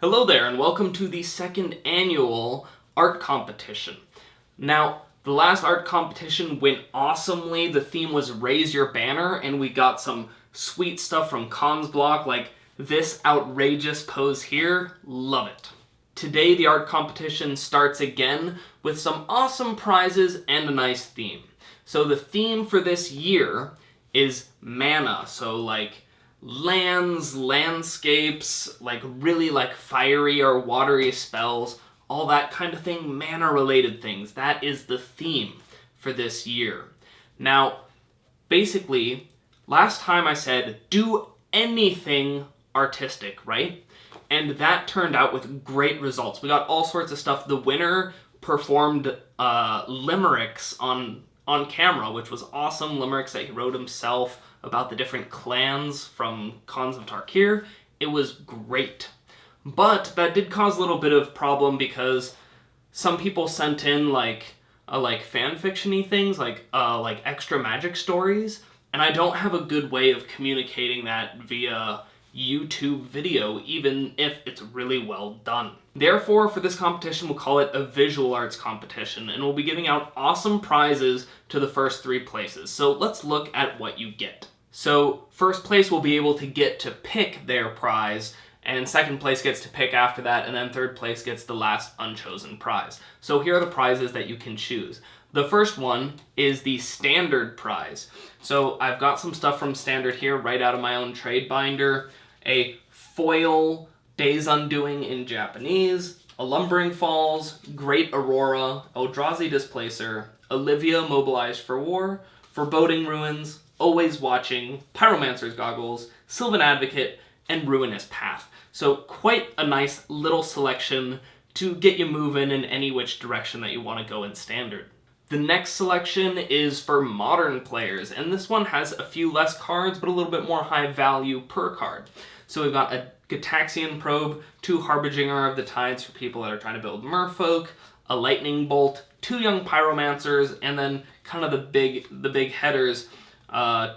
Hello there, and welcome to the second annual art competition. Now, the last art competition went awesomely. The theme was Raise Your Banner, and we got some sweet stuff from Cons Block, like this outrageous pose here. Love it. Today, the art competition starts again with some awesome prizes and a nice theme. So the theme for this year is mana, so like lands, landscapes, like really like fiery or watery spells, all that kind of thing, mana related things. That is the theme for this year. Now, basically, last time I said do anything artistic, right? And that turned out with great results. We got all sorts of stuff. The winner performed limericks on camera, which was awesome. Limericks that he wrote himself about the different clans from Khans of Tarkir. It was great. But that did cause a little bit of problem because some people sent in like fan fiction-y things, like extra magic stories, and I don't have a good way of communicating that via YouTube video, even if it's really well done. Therefore, for this competition, we'll call it a visual arts competition, and we'll be giving out awesome prizes to the first 3 places. So let's look at what you get. So first place will be able to get to pick their prize, and second place gets to pick after that, and then third place gets the last unchosen prize. So here are the prizes that you can choose. The first one is the standard prize. So I've got some stuff from standard here right out of my own trade binder. A foil Days Undoing in Japanese, a Lumbering Falls, Great Aurora, Eldrazi Displacer, Olivia Mobilized for War, Foreboding Ruins, Always Watching, Pyromancer's Goggles, Sylvan Advocate, and Ruinous Path. So quite a nice little selection to get you moving in any which direction that you want to go in standard. The next selection is for modern players, and this one has a few less cards, but a little bit more high value per card. So we've got a Gitaxian Probe, 2 Harbinger of the Tides for people that are trying to build Merfolk, a Lightning Bolt, 2 Young Pyromancers, and then kind of the big headers,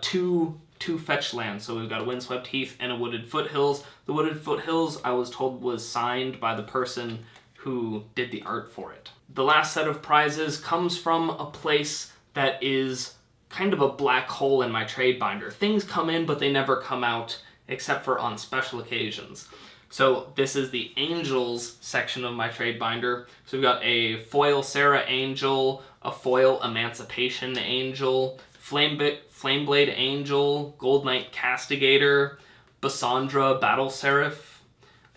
2 fetch lands. So we've got a Windswept Heath and a Wooded Foothills. The Wooded Foothills, I was told, was signed by the person who did the art for it. The last set of prizes comes from a place that is kind of a black hole in my trade binder. Things come in, but they never come out except for on special occasions. So this is the Angels section of my trade binder. So we've got a foil Sarah Angel, a foil Emancipation Angel, Flameblade Angel, Gold Knight Castigator, Bassandra Battle Seraph,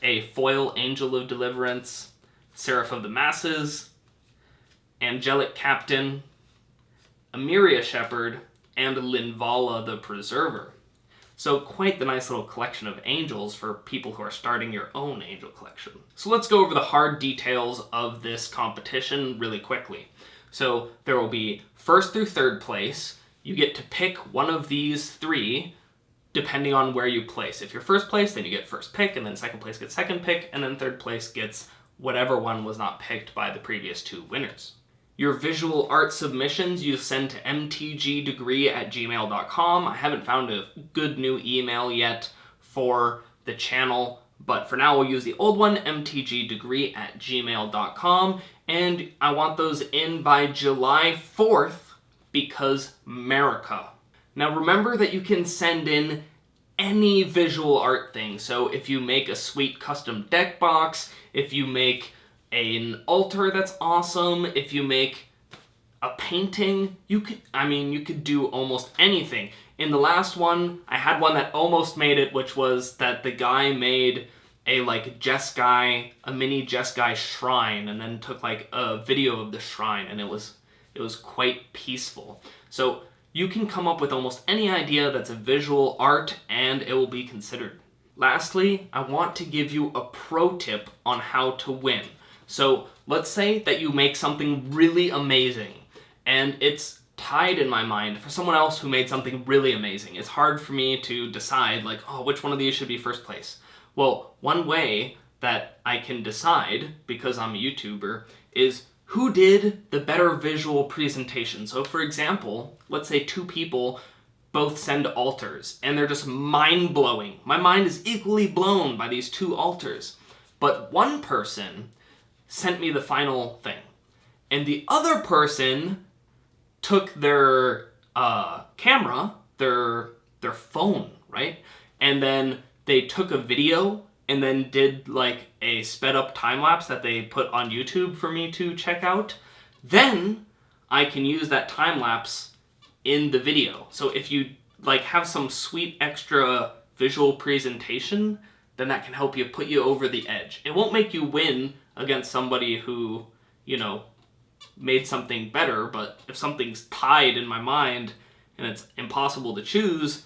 a foil Angel of Deliverance, Seraph of the Masses, Angelic Captain, Emiria Shepherd, and Linvala the Preserver. So quite the nice little collection of angels for people who are starting your own angel collection. So let's go over the hard details of this competition really quickly. So there will be first through third place. You get to pick one of these 3 depending on where you place. If you're first place, then you get first pick, and then second place gets second pick, and then third place gets whatever one was not picked by the previous 2 winners. Your visual art submissions you send to mtgdegree@gmail.com. I haven't found a good new email yet for the channel, but for now we'll use the old one, mtgdegree@gmail.com, and I want those in by July 4th because America. Now remember that you can send in any visual art thing. So if you make a sweet custom deck box, if you make an altar that's awesome, if you make a painting, you could do almost anything. In the last one, I had one that almost made it, which was that the guy made a mini Jeskai shrine, and then took like a video of the shrine, and it was quite peaceful. So you can come up with almost any idea that's a visual art, and it will be considered. Lastly, I want to give you a pro tip on how to win. So let's say that you make something really amazing, and it's tied in my mind for someone else who made something really amazing. It's hard for me to decide, like, which one of these should be first place. Well, one way that I can decide, because I'm a YouTuber, is who did the better visual presentation. So for example, let's say 2 people both send altars, and they're just mind-blowing. My mind is equally blown by these 2 altars. But one person sent me the final thing. And the other person took their camera, their phone, right? And then they took a video and then did like a sped up time lapse that they put on YouTube for me to check out. Then I can use that time lapse in the video. So if you like have some sweet extra visual presentation, then that can help you put you over the edge. It won't make you win against somebody who, you know, made something better, but if something's tied in my mind and it's impossible to choose,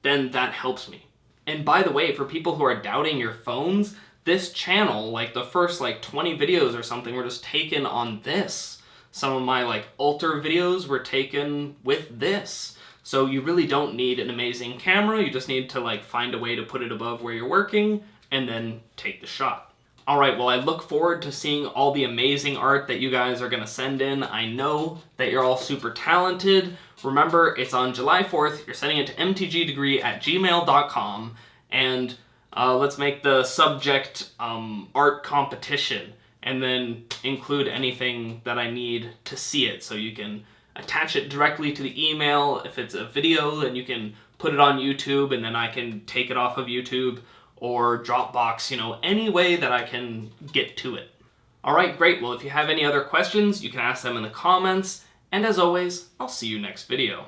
then that helps me. And by the way, for people who are doubting your phones, this channel, like the first like 20 videos or something, were just taken on this. Some of my like altar videos were taken with this. So you really don't need an amazing camera, you just need to like find a way to put it above where you're working and then take the shot. Alright, well I look forward to seeing all the amazing art that you guys are going to send in. I know that you're all super talented. Remember, it's on July 4th, you're sending it to mtgdegree@gmail.com, and let's make the subject art competition, and then include anything that I need to see it, so you can attach it directly to the email. If it's a video, then you can put it on YouTube, and then I can take it off of YouTube, or Dropbox, you know, any way that I can get to it. Alright, great. Well, if you have any other questions, you can ask them in the comments, and as always, I'll see you next video.